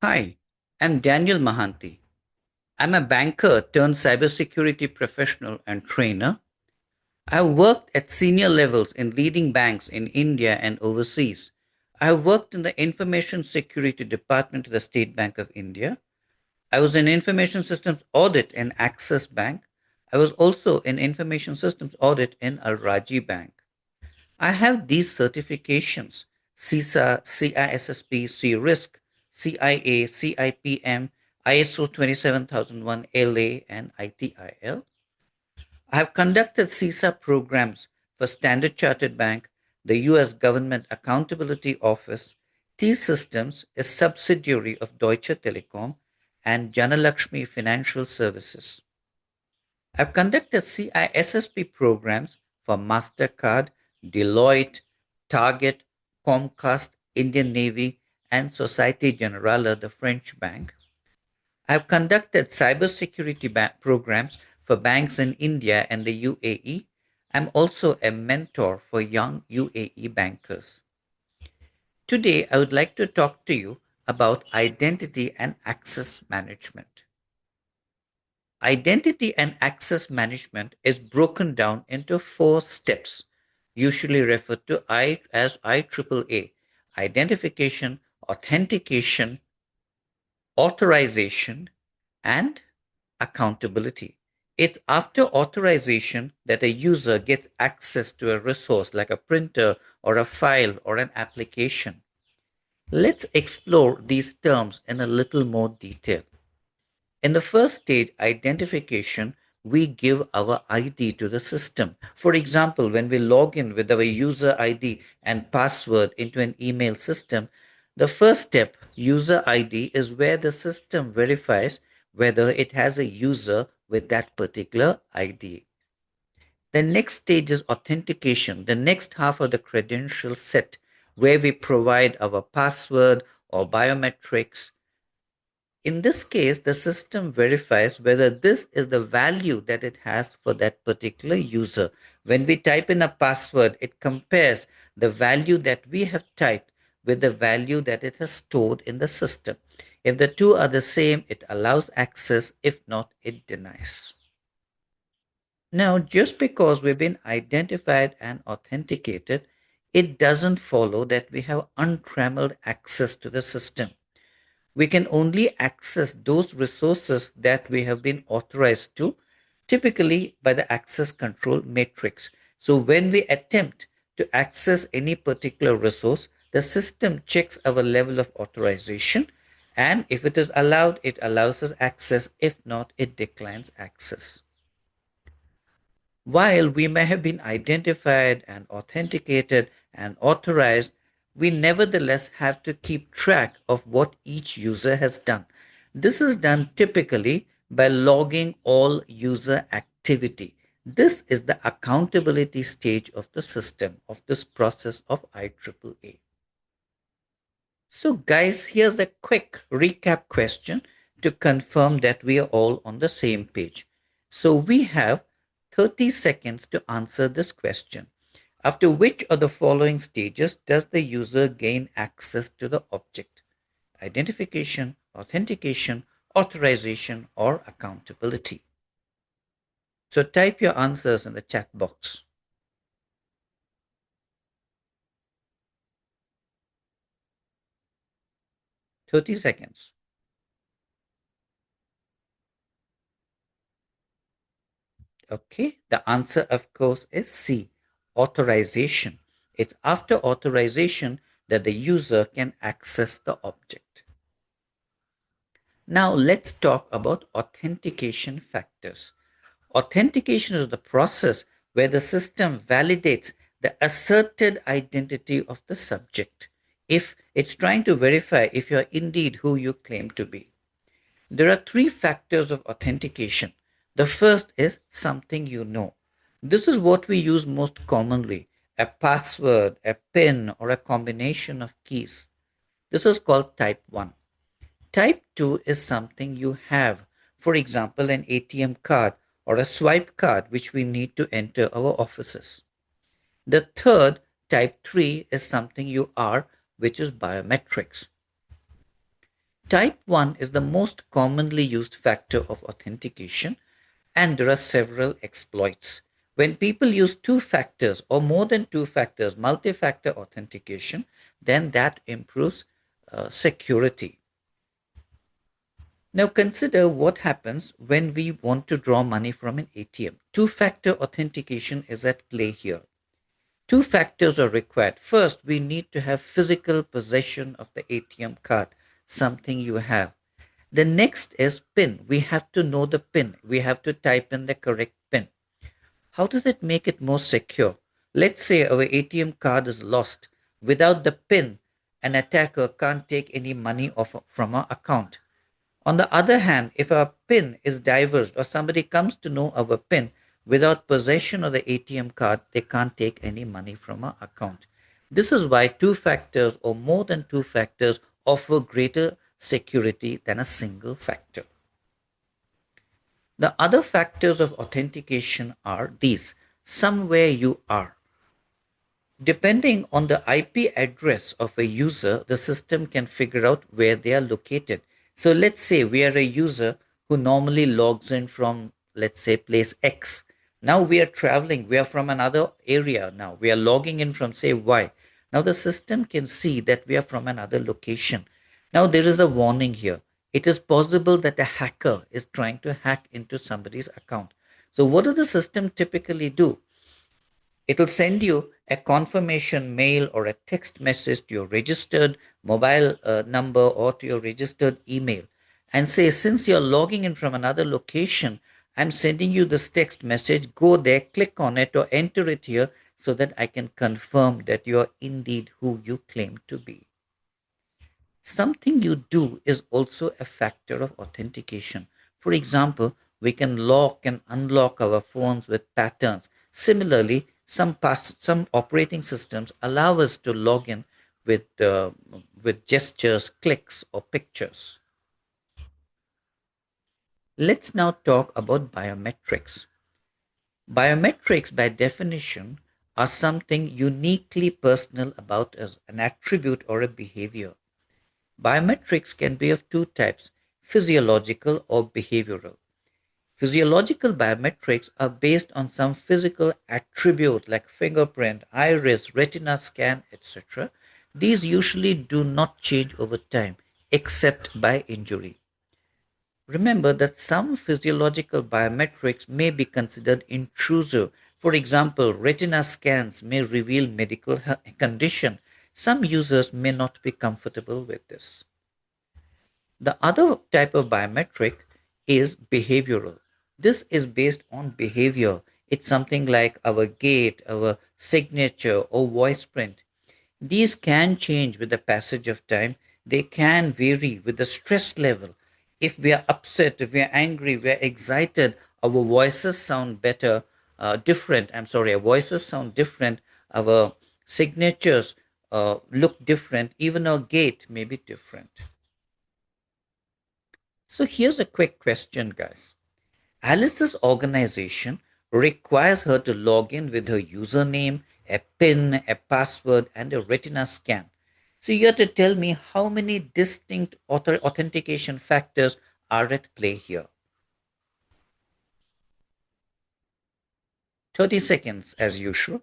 Hi, I'm Daniel Mahanty. I'm a banker turned cybersecurity professional and trainer. I've worked at senior levels in leading banks in India and overseas. I've worked in the Information Security Department of the State Bank of India. I was in Information Systems Audit in Axis Bank. I was also in Information Systems Audit in Al Raji Bank. I have these certifications: CISA, CISSP, CRISC, CIA, CIPM, ISO 27001 LA, and ITIL. I have conducted CISA programs for Standard Chartered Bank, the US Government Accountability Office, T Systems, a subsidiary of Deutsche Telekom, and Janalakshmi Financial Services. I've conducted CISSP programs for MasterCard, Deloitte, Target, Comcast, Indian Navy, and Societe Generale, the French bank. I've conducted cybersecurity programs for banks in India and the UAE. I'm also a mentor for young UAE bankers. Today, I would like to talk to you about identity and access management. Identity and access management is broken down into four steps, usually referred to as IAAA: identification, authentication, authorization, and accountability. It's after authorization that a user gets access to a resource like a printer or a file or an application. Let's explore these terms in a little more detail. In the first stage, identification, we give our ID to the system. For example, when we log in with our user ID and password into an email system, the first step, user ID, is where the system verifies whether it has a user with that particular ID. The next stage is authentication, the next half of the credential set, where we provide our password or biometrics. In this case, the system verifies whether this is the value that it has for that particular user. When we type in a password, it compares the value that we have typed with the value that it has stored in the system. If the two are the same, it allows access. If not, it denies. Now, just because we've been identified and authenticated, it doesn't follow that we have untrammeled access to the system. We can only access those resources that we have been authorized to, typically by the access control matrix. So when we attempt to access any particular resource, the system checks our level of authorization, and if it is allowed, it allows us access. If not, it declines access. While we may have been identified and authenticated and authorized, we nevertheless have to keep track of what each user has done. This is done typically by logging all user activity. This is the accountability stage of the system, of this process of IAAA. So, guys, here's a quick recap question to confirm that we are all on the same page. So, we have 30 seconds to answer this question. After which of the following stages does the user gain access to the object? Identification, authentication, authorization, or accountability? So, type your answers in the chat box. 30 seconds. Okay, the answer, of course, is C, authorization. It's after authorization that the user can access the object. Now, let's talk about authentication factors. Authentication is the process where the system validates the asserted identity of the subject. If it's trying to verify if you're indeed who you claim to be. There are three factors of authentication. The first is something you know. This is what we use most commonly: a password, a PIN, or a combination of keys. This is called type 1. Type 2 is something you have, for example, an ATM card or a swipe card which we need to enter our offices. The third, type 3, is something you are, which is biometrics. Type 1 is the most commonly used factor of authentication, and there are several exploits. When people use two factors or more than two factors, multi factor authentication, then that improves security. Now consider what happens when we want to draw money from an ATM. Two factor authentication is at play here. Two factors are required. First, we need to have physical possession of the ATM card, something you have. The next is PIN. We have to know the PIN. We have to type in the correct PIN. How does it make it more secure? Let's say our ATM card is lost. Without the PIN, an attacker can't take any money off from our account. On the other hand, if our PIN is diverged or somebody comes to know our PIN without possession of the ATM card, they can't take any money from our account. This is why two factors or more than two factors offer greater security than a single factor. The other factors of authentication are these: somewhere you are. Depending on the IP address of a user, the system can figure out where they are located. So let's say we are a user who normally logs in from, let's say, place X. Now we are traveling, we are from another area now. We are logging in from, say, Y. Now the system can see that we are from another location. Now there is a warning here. It is possible that a hacker is trying to hack into somebody's account. So what does the system typically do? It'll send you a confirmation mail or a text message to your registered mobile number or to your registered email and say, since you're logging in from another location, I'm sending you this text message. Go there, click on it, or enter it here so that I can confirm that you're indeed who you claim to be. Something you do is also a factor of authentication. For example, we can lock and unlock our phones with patterns. Similarly, some operating systems allow us to log in with gestures, clicks, or pictures. Let's now talk about biometrics. Biometrics, by definition, are something uniquely personal about us, an attribute or a behavior. Biometrics can be of two types: physiological or behavioral. Physiological biometrics are based on some physical attribute like fingerprint, iris, retina scan, etc. These usually do not change over time except by injury. Remember that some physiological biometrics may be considered intrusive. For example, retina scans may reveal medical condition. Some users may not be comfortable with this. The other type of biometric is behavioral. This is based on behavior. It's something like our gait, our signature, or voice print. These can change with the passage of time. They can vary with the stress level. If we are upset, if we are angry, we are excited, our voices sound better, different. I'm sorry, our voices sound different. Our signatures look different. Even our gait may be different. So here's a quick question, guys. Alice's organization requires her to log in with her username, a PIN, a password, and a retina scan. So you have to tell me how many distinct authentication factors are at play here. 30 seconds as usual.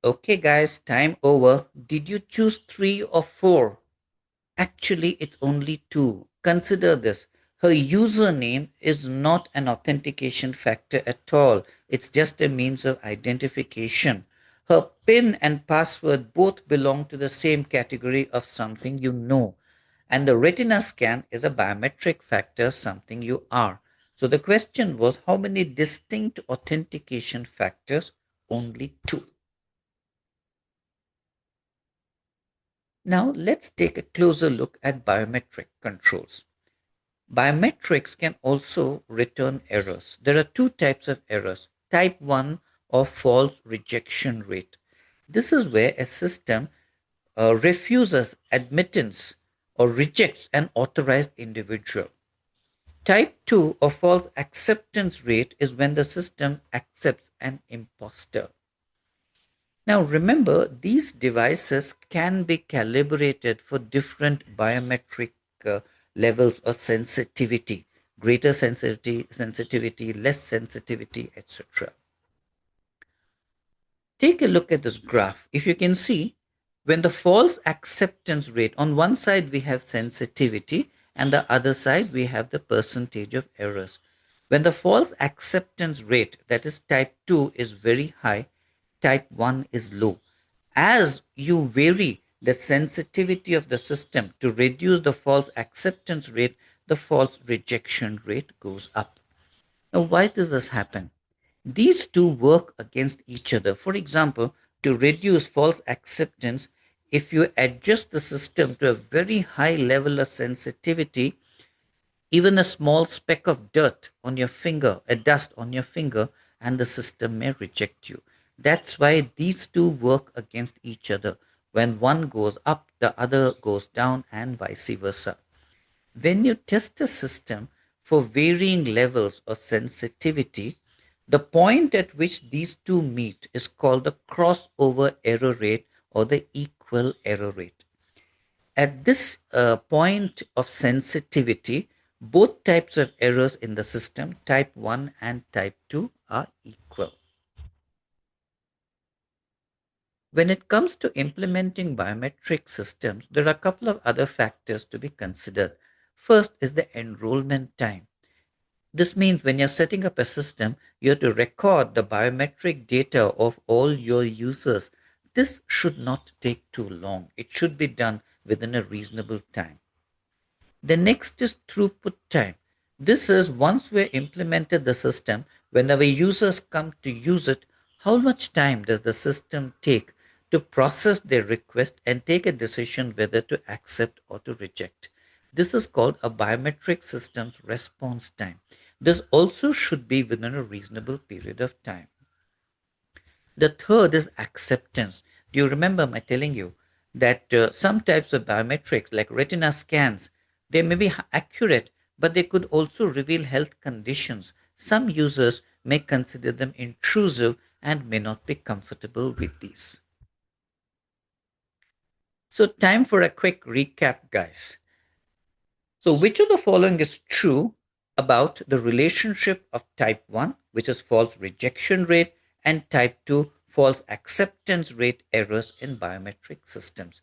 Okay, guys, time over. Did you choose three or four? Actually, it's only two. Consider this. Her username is not an authentication factor at all. It's just a means of identification. Her PIN and password both belong to the same category of something you know. And the retina scan is a biometric factor, something you are. So the question was, how many distinct authentication factors? Only two. Now let's take a closer look at biometric controls. Biometrics can also return errors. There are two types of errors: type 1 or false rejection rate. This is where a system refuses admittance or rejects an authorized individual. Type 2 or false acceptance rate is when the system accepts an imposter. Now remember, these devices can be calibrated for different biometric uh, levels of sensitivity, greater sensitivity, less sensitivity, etc. Take a look at this graph. If you can see, when the false acceptance rate, on one side we have sensitivity and the other side we have the percentage of errors. When the false acceptance rate, that is type 2, is very high, type 1 is low. As you vary the sensitivity of the system to reduce the false acceptance rate, the false rejection rate goes up. Now, why does this happen? These two work against each other. For example, to reduce false acceptance, if you adjust the system to a very high level of sensitivity, even a small speck of dirt on your finger, a dust on your finger, and the system may reject you. That's why these two work against each other. When one goes up, the other goes down, and vice versa. When you test a system for varying levels of sensitivity, the point at which these two meet is called the crossover error rate or the equal error rate. At this point of sensitivity, both types of errors in the system, type 1 and type 2, are equal. When it comes to implementing biometric systems, there are a couple of other factors to be considered. First is the enrollment time. This means when you're setting up a system, you have to record the biometric data of all your users. This should not take too long. It should be done within a reasonable time. The next is throughput time. This is once we implemented the system, whenever users come to use it, how much time does the system take to process their request and take a decision whether to accept or to reject? This is called a biometric system's response time. This also should be within a reasonable period of time. The third is acceptance. Do you remember my telling you that some types of biometrics, like retina scans, they may be accurate, but they could also reveal health conditions. Some users may consider them intrusive and may not be comfortable with these. So, time for a quick recap, guys. So, which of the following is true about the relationship of type 1, which is false rejection rate, and type 2, false acceptance rate errors in biometric systems?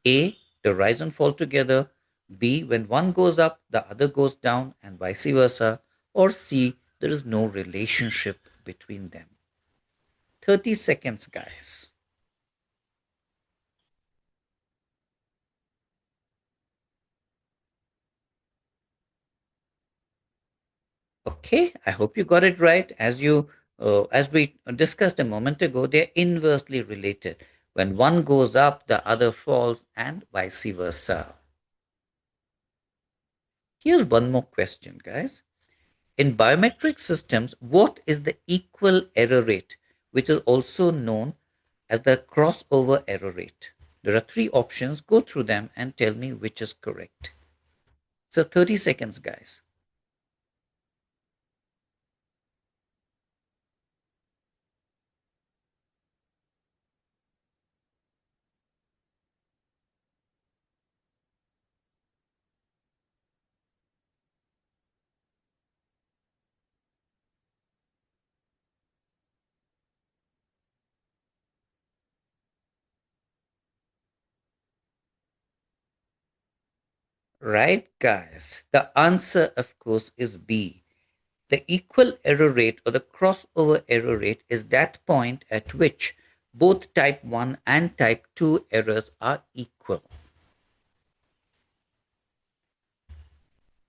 A, they rise and fall together. B, when one goes up, the other goes down, and vice versa. Or C, there is no relationship between them. 30 seconds, guys. Okay, I hope you got it right. As we discussed a moment ago, they're inversely related. When one goes up, the other falls, and vice versa. Here's one more question, guys. In biometric systems, what is the equal error rate, which is also known as the crossover error rate? There are three options. Go through them and tell me which is correct. So 30 seconds, guys. Right, guys. The answer, of course, is B. The equal error rate or the crossover error rate is that point at which both type 1 and type 2 errors are equal.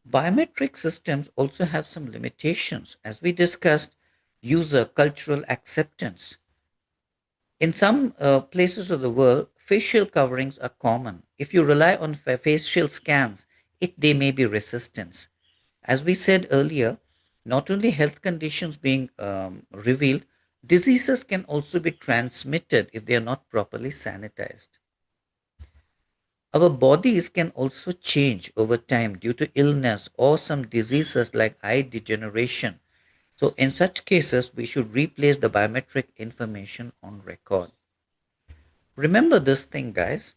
Biometric systems also have some limitations, as we discussed, user cultural acceptance. In some places of the world, facial coverings are common. If you rely on facial scans, they may be resistance. As we said earlier, not only health conditions being revealed, diseases can also be transmitted if they are not properly sanitized. Our bodies can also change over time due to illness or some diseases like eye degeneration. So, in such cases, we should replace the biometric information on record. Remember this thing, guys.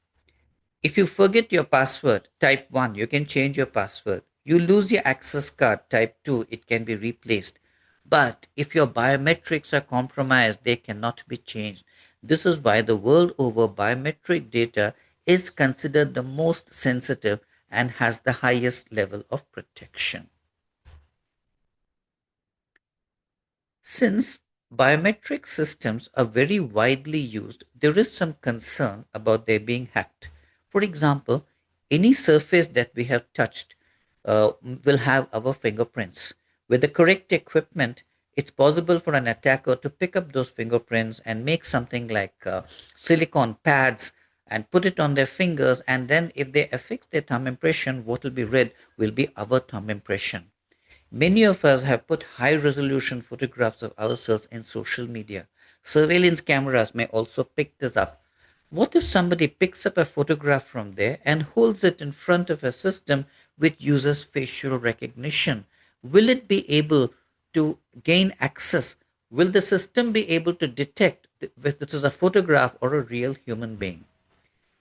If you forget your password, type 1, you can change your password. You lose your access card, type 2, it can be replaced. But if your biometrics are compromised, they cannot be changed. This is why the world over biometric data is considered the most sensitive and has the highest level of protection. Since biometric systems are very widely used, there is some concern about their being hacked. For example, any surface that we have touched will have our fingerprints. With the correct equipment, it's possible for an attacker to pick up those fingerprints and make something like silicone pads and put it on their fingers. And then, if they affix their thumb impression, what will be read will be our thumb impression. Many of us have put high resolution photographs of ourselves in social media. Surveillance cameras may also pick this up. What if somebody picks up a photograph from there and holds it in front of a system which uses facial recognition? Will it be able to gain access? Will the system be able to detect if this is a photograph or a real human being?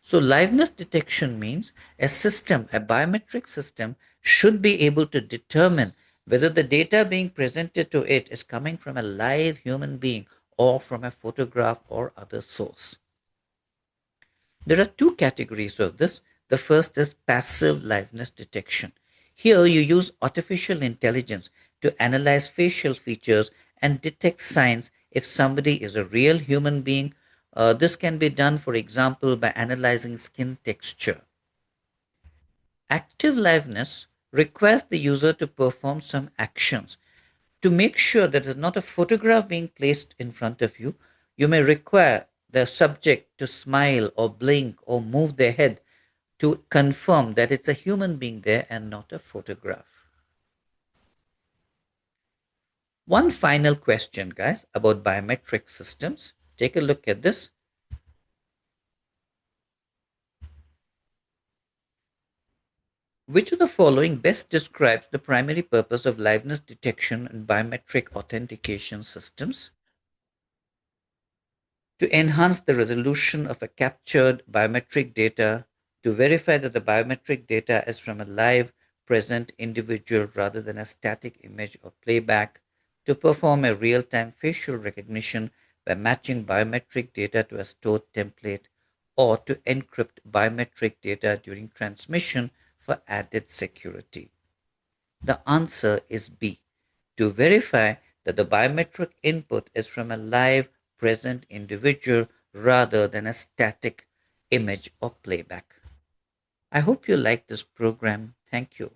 So, liveness detection means a biometric system, should be able to determine whether the data being presented to it is coming from a live human being or from a photograph or other source. There are two categories of this. The first is passive liveness detection. Here, you use artificial intelligence to analyze facial features and detect signs if somebody is a real human being. This can be done, for example, by analyzing skin texture. Active liveness requires the user to perform some actions. To make sure that there's not a photograph being placed in front of you, you may require the subject to smile or blink or move their head to confirm that it's a human being there and not a photograph. One final question, guys, about biometric systems. Take a look at this. Which of the following best describes the primary purpose of liveness detection and biometric authentication systems? To enhance the resolution of a captured biometric data, to verify that the biometric data is from a live, present individual rather than a static image or playback, to perform a real time facial recognition by matching biometric data to a stored template, or to encrypt biometric data during transmission for added security. The answer is B, to verify that the biometric input is from a live, present individual rather than a static image or playback. I hope you like this program. Thank you.